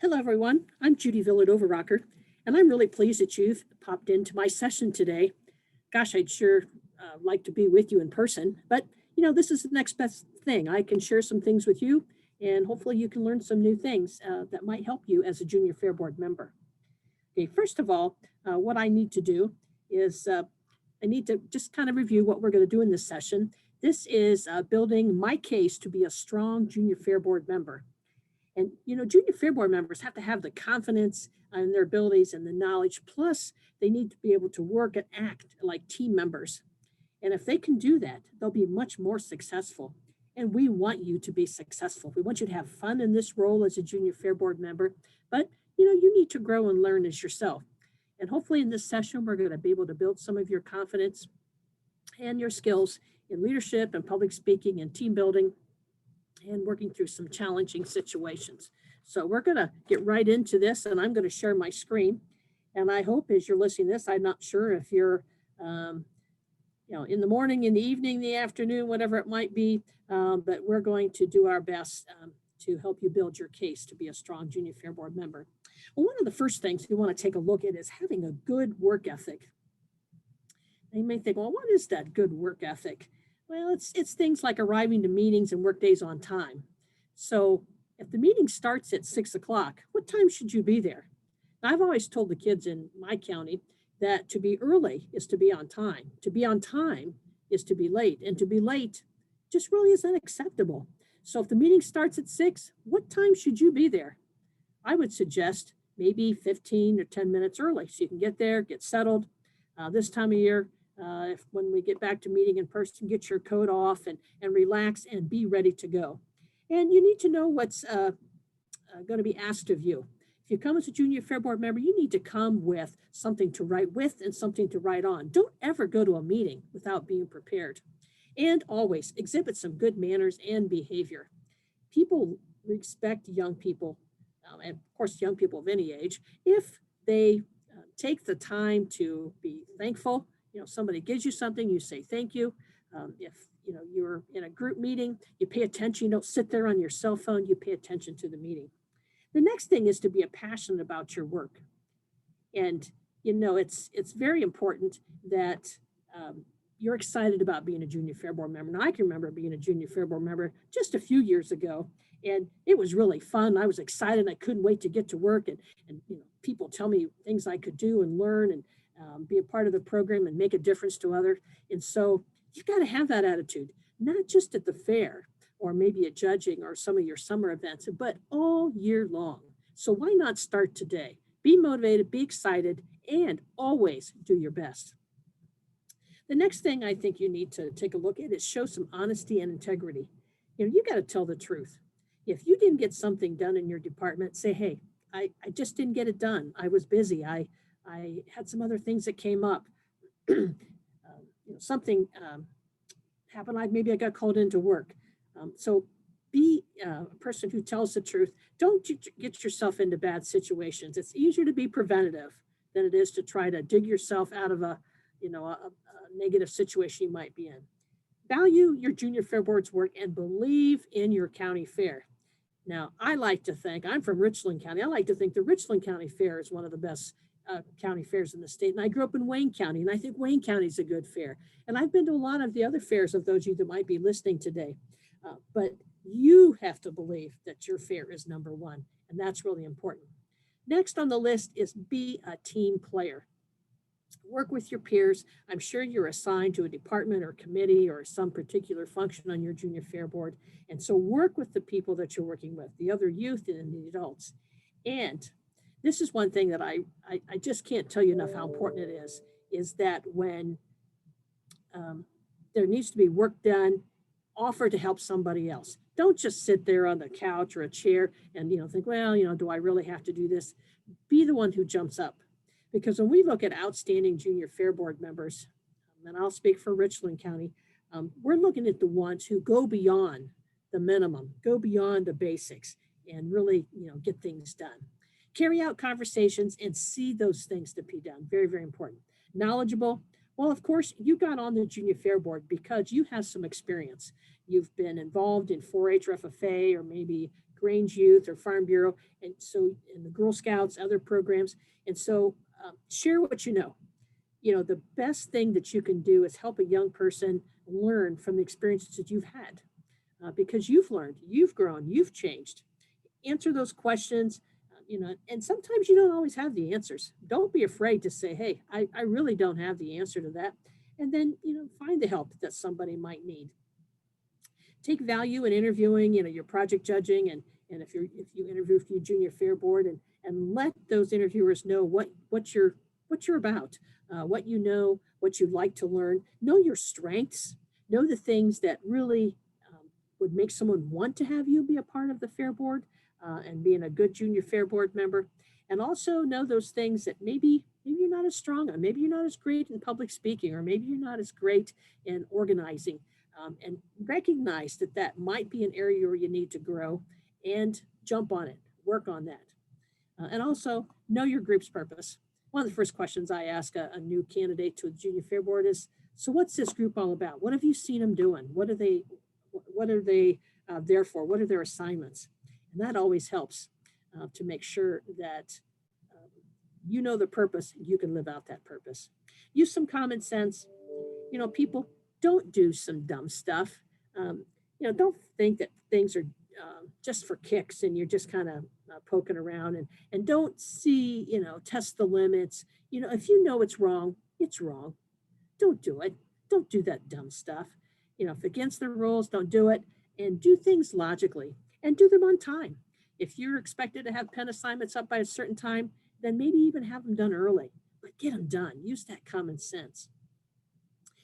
Hello, everyone. I'm Judy Villard Overocker, and I'm really pleased that you've popped into my session today. Gosh, I'd sure like to be with you in person, but this is the next best thing. I can share some things with you, and hopefully you can learn some new things that might help you as a Junior Fair Board member. Okay, first of all, what I need to do is I need to just kind of review what we're going to do in this session. This is building my case to be a strong Junior Fair Board member. And, Junior Fair Board members have to have the confidence in their abilities and the knowledge. Plus, they need to be able to work and act like team members. And if they can do that, they'll be much more successful. And we want you to be successful. We want you to have fun in this role as a Junior Fair Board member. But, you need to grow and learn as yourself. And hopefully in this session, we're going to be able to build some of your confidence and your skills in leadership and public speaking and team building and working through some challenging situations. So we're going to get right into this, and I'm going to share my screen. And I hope as you're listening to this, I'm not sure if you're, in the morning, in the evening, the afternoon, whatever it might be, but we're going to do our best to help you build your case to be a strong Junior Fair Board member. Well, one of the first things we want to take a look at is having a good work ethic. You may think, well, what is that good work ethic? Well, it's things like arriving to meetings and work days on time. So if the meeting starts at 6 o'clock, what time should you be there? I've always told the kids in my county that to be early is to be on time. To be on time is to be late. And to be late just really is unacceptable. So if the meeting starts at 6, what time should you be there? I would suggest maybe 15 or 10 minutes early so you can get there, get settled. This time of year, when we get back to meeting in person, get your coat off and relax and be ready to go. And you need to know what's going to be asked of you. If you come as a Junior Fair Board member, you need to come with something to write with and something to write on. Don't ever go to a meeting without being prepared. And always exhibit some good manners and behavior. People respect young people, and of course young people of any age, if they take the time to be thankful. Somebody gives you something, you say thank you. If you're in a group meeting, you pay attention. You don't sit there on your cell phone. You pay attention to the meeting. The next thing is to be passionate about your work, and it's very important that you're excited about being a Junior Fair Board member. Now, I can remember being a Junior Fair Board member just a few years ago, and it was really fun. I was excited. I couldn't wait to get to work, and people tell me things I could do and learn and be a part of the program and make a difference to others. And so you've got to have that attitude, not just at the fair or maybe at judging or some of your summer events, but all year long. So why not start today? Be motivated, be excited, and always do your best. The next thing I think you need to take a look at is show some honesty and integrity. You got to tell the truth. If you didn't get something done in your department, say, hey, I just didn't get it done. I was busy. I had some other things that came up. Something happened. Maybe I got called into work. So be a person who tells the truth. Don't get yourself into bad situations. It's easier to be preventative than it is to try to dig yourself out of a negative situation you might be in. Value your Junior Fair Board's work and believe in your county fair. Now, I like to think, I'm from Richland County. I like to think the Richland County Fair is one of the best county fairs in the state. And I grew up in Wayne County, and I think Wayne County is a good fair. And I've been to a lot of the other fairs of those of you that might be listening today. But you have to believe that your fair is number one, and that's really important. Next on the list is be a team player. Work with your peers. I'm sure you're assigned to a department or committee or some particular function on your Junior Fair Board. And so work with the people that you're working with, the other youth and the adults. And this is one thing that I just can't tell you enough how important it is that when there needs to be work done, offer to help somebody else. Don't just sit there on the couch or a chair and think, well, do I really have to do this? Be the one who jumps up. Because when we look at outstanding Junior Fair Board members, and I'll speak for Richland County, we're looking at the ones who go beyond the minimum, go beyond the basics, and really, get things done. Carry out conversations and see those things to be done. Very, very important. Knowledgeable. Well, of course, you got on the Junior Fair Board because you have some experience. You've been involved in 4-H or FFA or maybe Grange Youth or Farm Bureau, and so in the Girl Scouts, other programs. And so share what you know. You know, the best thing that you can do is help a young person learn from the experiences that you've had, because you've learned, you've grown, you've changed. Answer those questions, you know, and sometimes you don't always have the answers. Don't be afraid to say, hey, I really don't have the answer to that. And then, you know, find the help that somebody might need. Take value in interviewing, you know, your project judging, and if you interview for your junior fair board, and let those interviewers know what you're about, what you know, what you'd like to learn. Know your strengths. Know the things that really would make someone want to have you be a part of the fair board, and being a good junior fair board member. And also know those things that maybe you're not as strong on. Maybe you're not as great in public speaking, or maybe you're not as great in organizing. And recognize that that might be an area where you need to grow, and jump on it, work on that. And also know your group's purpose. One of the first questions I ask a new candidate to a junior fair board is, so what's this group all about? What have you seen them doing? What are they there for? What are their assignments? And that always helps to make sure that you know the purpose and you can live out that purpose. Use some common sense. You know, people, don't do some dumb stuff. You know, don't think that things are just for kicks and you're just kind of poking around, and don't see, you know, test the limits. You know, if you know it's wrong, it's wrong. Don't do it. Don't do that dumb stuff. You know, if against the rules, don't do it, and do things logically and do them on time. If you're expected to have pen assignments up by a certain time, then maybe even have them done early, but get them done. Use that common sense.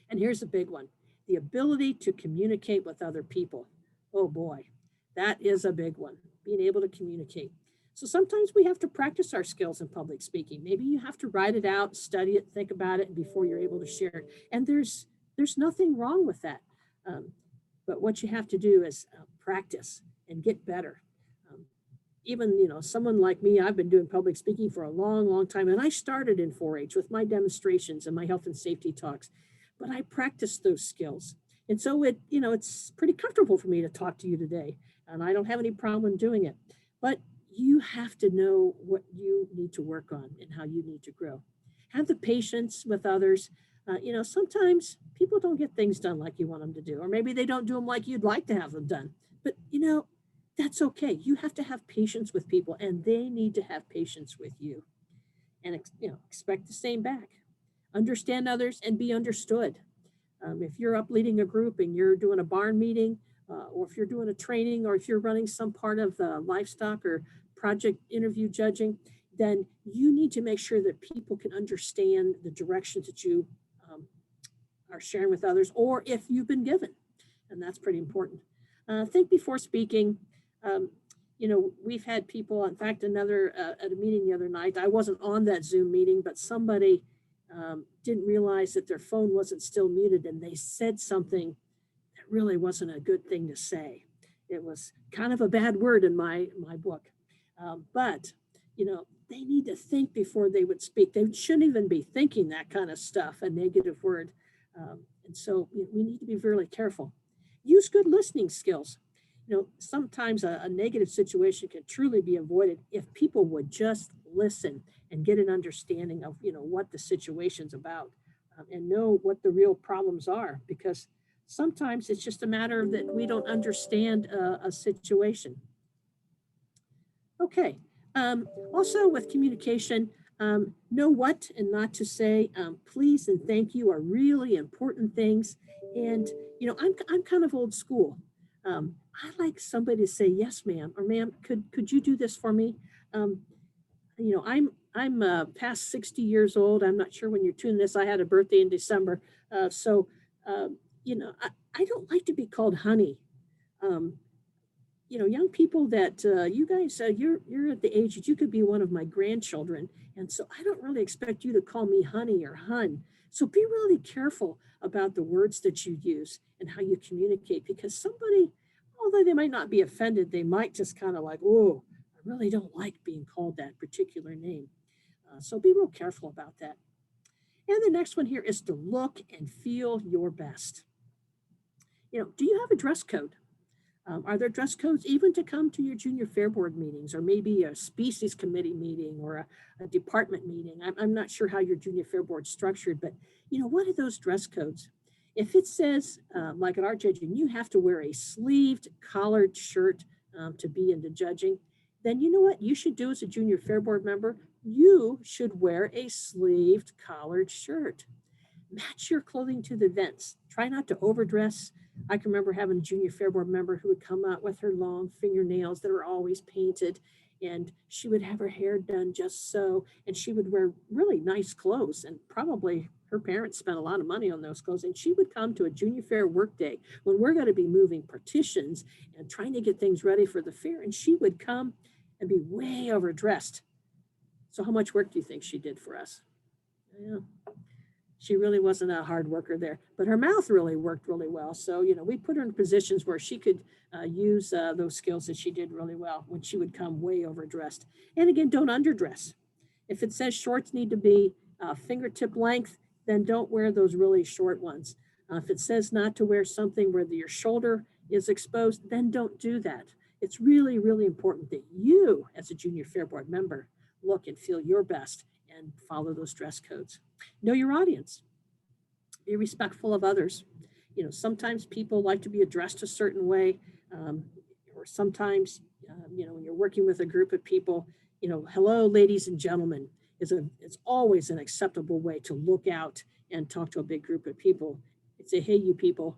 And here's a big one, the ability to communicate with other people. Oh boy, that is a big one, being able to communicate. So sometimes we have to practice our skills in public speaking. Maybe you have to write it out, study it, think about it before you're able to share it. And there's nothing wrong with that. But what you have to do is practice and get better. Even, you know, someone like me, I've been doing public speaking for a long, long time. And I started in 4-H with my demonstrations and my health and safety talks, but I practiced those skills. And so it, you know, it's pretty comfortable for me to talk to you today, and I don't have any problem doing it. But you have to know what you need to work on and how you need to grow. Have the patience with others. You know, sometimes people don't get things done like you want them to do, or maybe they don't do them like you'd like to have them done. But, you know, that's okay. You have to have patience with people, and they need to have patience with you. And, you know, expect the same back. Understand others and be understood. If you're up leading a group and you're doing a barn meeting, or if you're doing a training, or if you're running some part of the livestock or project interview judging, then you need to make sure that people can understand the directions that you are sharing with others, or if you've been given. And that's pretty important. Think before speaking. You know, we've had people, in fact, another at a meeting the other night, I wasn't on that Zoom meeting, but somebody didn't realize that their phone wasn't still muted, and they said something that really wasn't a good thing to say. It was kind of a bad word in my book. But, you know, they need to think before they would speak. They shouldn't even be thinking that kind of stuff, a negative word. And so we need to be really careful. Use good listening skills. You know, sometimes a negative situation can truly be avoided if people would just listen and get an understanding of, you know, what the situation's about, and know what the real problems are, because sometimes it's just a matter of that we don't understand a situation. Okay. Also with communication, know what and not to say. Please and thank you are really important things. And, you know, I'm kind of old school. I like somebody to say, yes, ma'am, or ma'am, could you do this for me? You know, I'm past 60 years old. I'm not sure when you're tuning this. I had a birthday in December. You know, I don't like to be called honey. You know, young people that you guys, you're at the age that you could be one of my grandchildren. And so I don't really expect you to call me honey or hun. So be really careful about the words that you use and how you communicate, because somebody, although they might not be offended, they might just kind of like, oh, I really don't like being called that particular name. So be real careful about that. And the next one here is to look and feel your best. You know, do you have a dress code? Are there dress codes even to come to your junior fair board meetings, or maybe a species committee meeting, or a department meeting? I'm not sure how your junior fair board's structured, but what are those dress codes? If it says, like at our judging, you have to wear a sleeved collared shirt to be into judging, then you know what you should do as a junior fair board member? You should wear a sleeved collared shirt. Match your clothing to the events. Try not to overdress. I can remember having a junior fair board member who would come out with her long fingernails that are always painted, and she would have her hair done just so, and she would wear really nice clothes, and probably her parents spent a lot of money on those clothes, and she would come to a junior fair work day when we're going to be moving partitions and trying to get things ready for the fair, and she would come and be way overdressed. So how much work do you think she did for us? Yeah. She really wasn't a hard worker there, but her mouth really worked really well. So, we put her in positions where she could use those skills that she did really well when she would come way overdressed. And again, don't underdress. If it says shorts need to be fingertip length, then don't wear those really short ones. If it says not to wear something where your shoulder is exposed, then don't do that. It's really, really important that you, as a junior fair board member, look and feel your best and follow those dress codes. Know your audience. Be respectful of others. Sometimes people like to be addressed a certain way, or sometimes, when you're working with a group of people, hello, ladies and gentlemen, it's always an acceptable way to look out and talk to a big group of people. And say, hey, you people,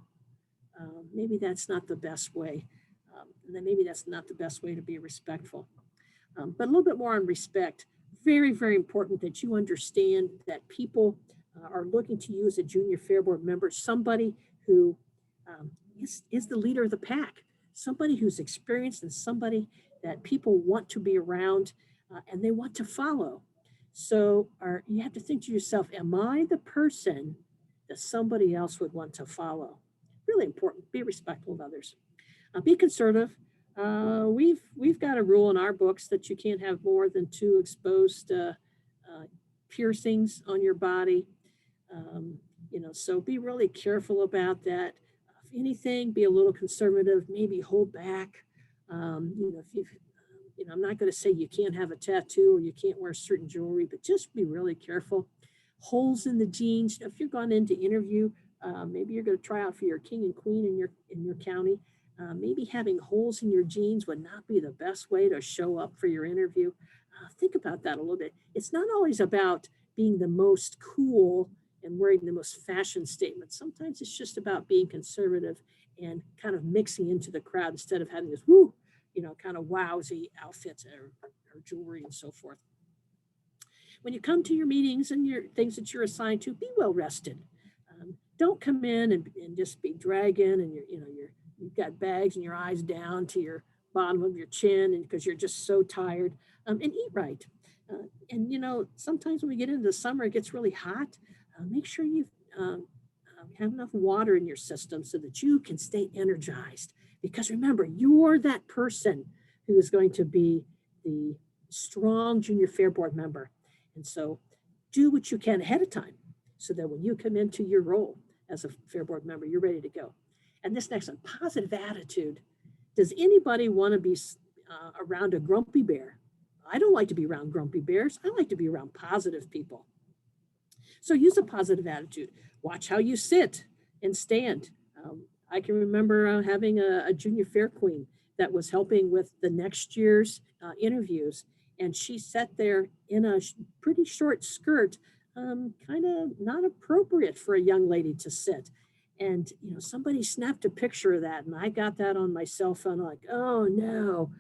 maybe that's not the best way. And then maybe that's not the best way to be respectful. But a little bit more on respect. Very, very important that you understand that people are looking to you as a junior fair board member, somebody who is the leader of the pack, somebody who's experienced and somebody that people want to be around and they want to follow. So you have to think to yourself, am I the person that somebody else would want to follow? Really important. Be respectful of others. Be conservative. We've got a rule in our books that you can't have more than 2 exposed piercings on your body. So be really careful about that. If anything, be a little conservative, maybe hold back. I'm not going to say you can't have a tattoo or you can't wear certain jewelry, but just be really careful. Holes in the jeans. If you're going in to interview, maybe you're going to try out for your king and queen in your county. Maybe having holes in your jeans would not be the best way to show up for your interview. Think about that a little bit. It's not always about being the most cool and wearing the most fashion statement. Sometimes it's just about being conservative and kind of mixing into the crowd instead of having this kind of wowsy outfits or jewelry and so forth. When you come to your meetings and your things that you're assigned to, be well rested. Don't come in and just be dragging and you've got bags and your eyes down to your bottom of your chin and because you're just so tired, and eat right. And sometimes when we get into the summer, it gets really hot. Make sure you have enough water in your system so that you can stay energized. Because remember, you're that person who is going to be the strong junior fair board member. And so do what you can ahead of time so that when you come into your role as a fair board member, you're ready to go. And this next one, positive attitude. Does anybody want to be around a grumpy bear? I don't like to be around grumpy bears. I like to be around positive people. So use a positive attitude. Watch how you sit and stand. I can remember having a junior fair queen that was helping with the next year's interviews. And she sat there in a pretty short skirt, kind of not appropriate for a young lady to sit. And, somebody snapped a picture of that and I got that on my cell phone, like, oh no,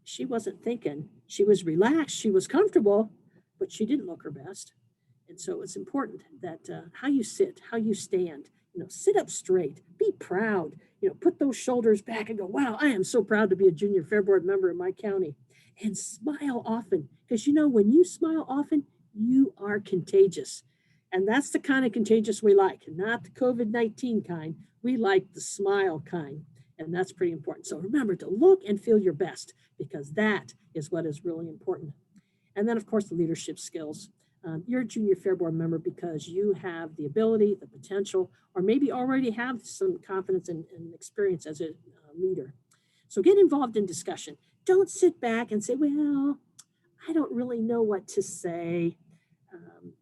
she wasn't thinking. She was relaxed, she was comfortable, but she didn't look her best. And so it's important that how you sit, how you stand, sit up straight, be proud, put those shoulders back and go, wow, I am so proud to be a junior fair board member in my county. And smile often, because when you smile often, you are contagious. And that's the kind of contagious we like, not the COVID-19 kind. We like the smile kind. And that's pretty important. So remember to look and feel your best, because that is what is really important. And then, of course, the leadership skills. You're a junior fair board member because you have the ability, the potential, or maybe already have some confidence and experience as a leader. So get involved in discussion. Don't sit back and say, well, I don't really know what to say. Um,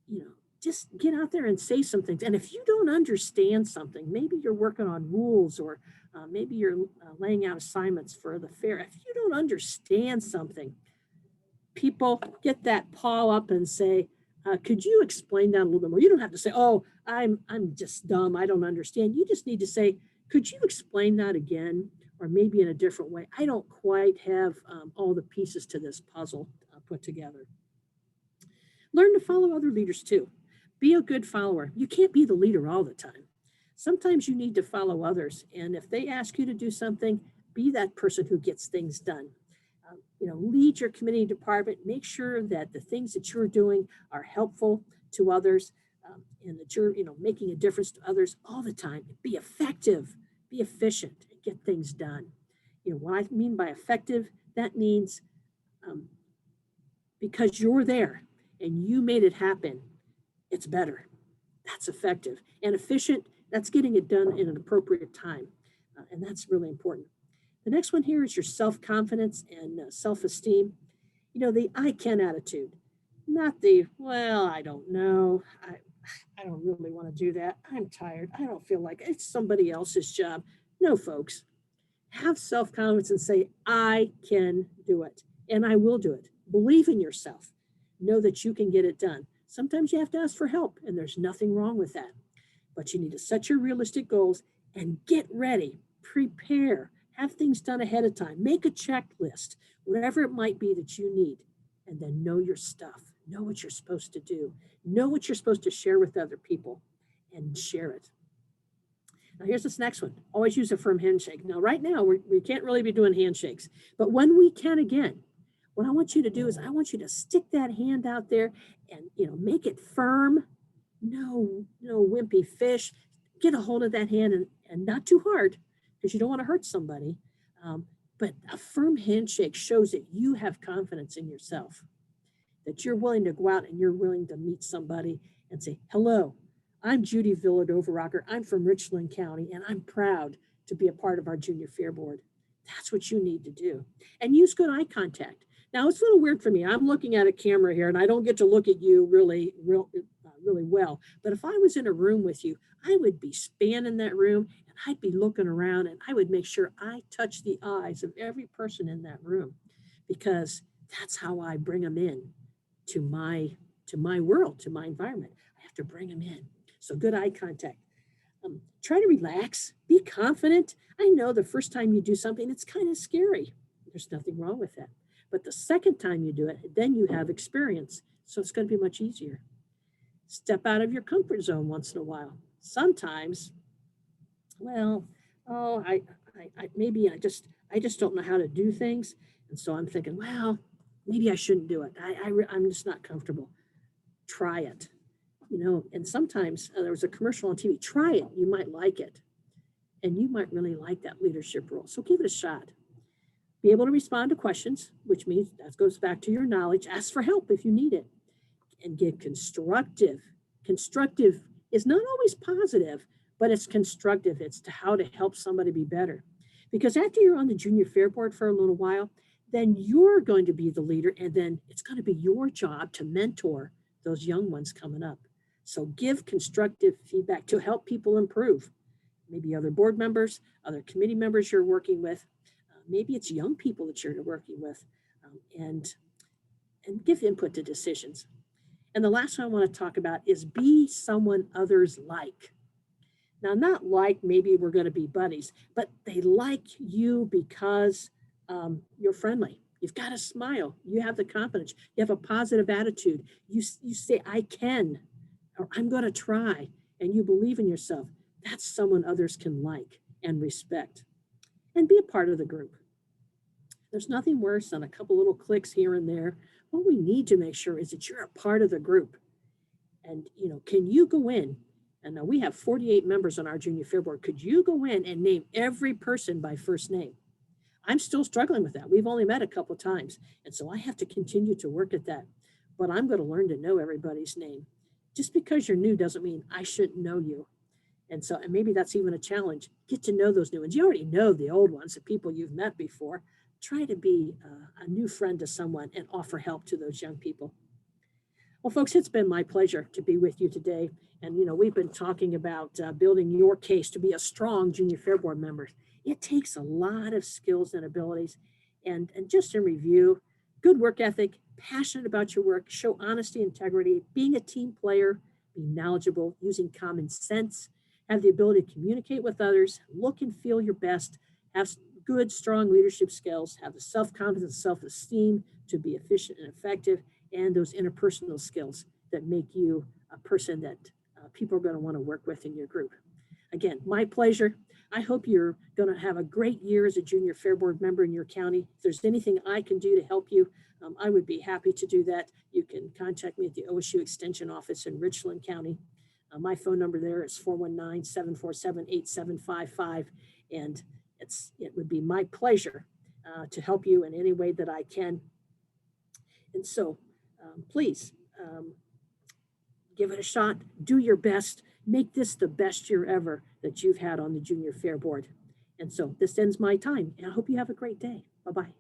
you know, just get out there and say some things. And if you don't understand something, maybe you're working on rules or maybe you're laying out assignments for the fair. If you don't understand something, people get that paw up and say, could you explain that a little bit more? You don't have to say, oh, I'm just dumb, I don't understand. You just need to say, could you explain that again? Or maybe in a different way. I don't quite have all the pieces to this puzzle put together. Learn to follow other leaders too. Be a good follower. You can't be the leader all the time. Sometimes you need to follow others. And if they ask you to do something, be that person who gets things done. Lead your committee department. Make sure that the things that you're doing are helpful to others and that you're, making a difference to others all the time. Be effective, be efficient, and get things done. What I mean by effective, that means because you're there and you made it happen, it's better. That's effective. And efficient, that's getting it done in an appropriate time. And that's really important. The next one here is your self-confidence and self-esteem. The I can attitude, not the, well, I don't know. I don't really want to do that. I'm tired. I don't feel like it's somebody else's job. No, folks. Have self-confidence and say, I can do it and I will do it. Believe in yourself. Know that you can get it done. Sometimes you have to ask for help and there's nothing wrong with that. But you need to set your realistic goals and get ready, prepare, have things done ahead of time, make a checklist, whatever it might be that you need, and then know your stuff, know what you're supposed to do, know what you're supposed to share with other people and share it. Now here's this next one. Always use a firm handshake. Now right now we can't really be doing handshakes, but when we can again, what I want you to do is I want you to stick that hand out there and make it firm. No wimpy fish. Get a hold of that hand and not too hard because you don't want to hurt somebody. But a firm handshake shows that you have confidence in yourself, that you're willing to go out and you're willing to meet somebody and say, hello, I'm Judy Villard Overocker. I'm from Richland County and I'm proud to be a part of our junior fair board. That's what you need to do. And use good eye contact. Now it's a little weird for me. I'm looking at a camera here and I don't get to look at you really well. But if I was in a room with you, I would be spanning that room and I'd be looking around and I would make sure I touch the eyes of every person in that room because that's how I bring them in to my world, to my environment. I have to bring them in. So good eye contact. Try to relax, be confident. I know the first time you do something, it's kind of scary. There's nothing wrong with that. But the second time you do it, then you have experience. So it's going to be much easier. Step out of your comfort zone once in a while. Sometimes, well, maybe I just don't know how to do things. And so I'm thinking, well, maybe I shouldn't do it. I'm just not comfortable. Try it. And sometimes there was a commercial on TV. Try it. You might like it. And you might really like that leadership role. So give it a shot. Be able to respond to questions, which means that goes back to your knowledge. Ask for help if you need it. And get constructive. Constructive is not always positive, but it's constructive. It's to how to help somebody be better. Because after you're on the junior fair board for a little while, then you're going to be the leader, and then it's going to be your job to mentor those young ones coming up. So give constructive feedback to help people improve. Maybe other board members, other committee members you're working with. Maybe it's young people that you're working with, and give input to decisions. And the last one I want to talk about is be someone others like. Now, not like maybe we're going to be buddies, but they like you because you're friendly. You've got a smile. You have the confidence. You have a positive attitude. You say, I can, or I'm going to try, and you believe in yourself. That's someone others can like and respect. And be a part of the group. There's nothing worse than a couple little clicks here and there. What we need to make sure is that you're a part of the group. And, can you go in? And now we have 48 members on our junior fair board. Could you go in and name every person by first name? I'm still struggling with that. We've only met a couple times. And so I have to continue to work at that. but I'm going to learn to know everybody's name. Just because you're new doesn't mean I shouldn't know you. And so, and maybe that's even a challenge. Get to know those new ones. You already know the old ones, the people you've met before. Try to be a new friend to someone and offer help to those young people. Well, folks, it's been my pleasure to be with you today. And, we've been talking about building your case to be a strong Junior Fair Board member. It takes a lot of skills and abilities. And just in review, good work ethic, passionate about your work, show honesty, integrity, being a team player, be knowledgeable, using common sense, have the ability to communicate with others, look and feel your best, have good, strong leadership skills, have the self-confidence, self-esteem to be efficient and effective, and those interpersonal skills that make you a person that people are going to want to work with in your group. Again, my pleasure. I hope you're going to have a great year as a Junior Fair Board member in your county. If there's anything I can do to help you, I would be happy to do that. You can contact me at the OSU Extension Office in Richland County. My phone number there is 419-747-8755. And it would be my pleasure to help you in any way that I can. And so please give it a shot, do your best, make this the best year ever that you've had on the Junior Fair Board. And so this ends my time, and I hope you have a great day. Bye-bye.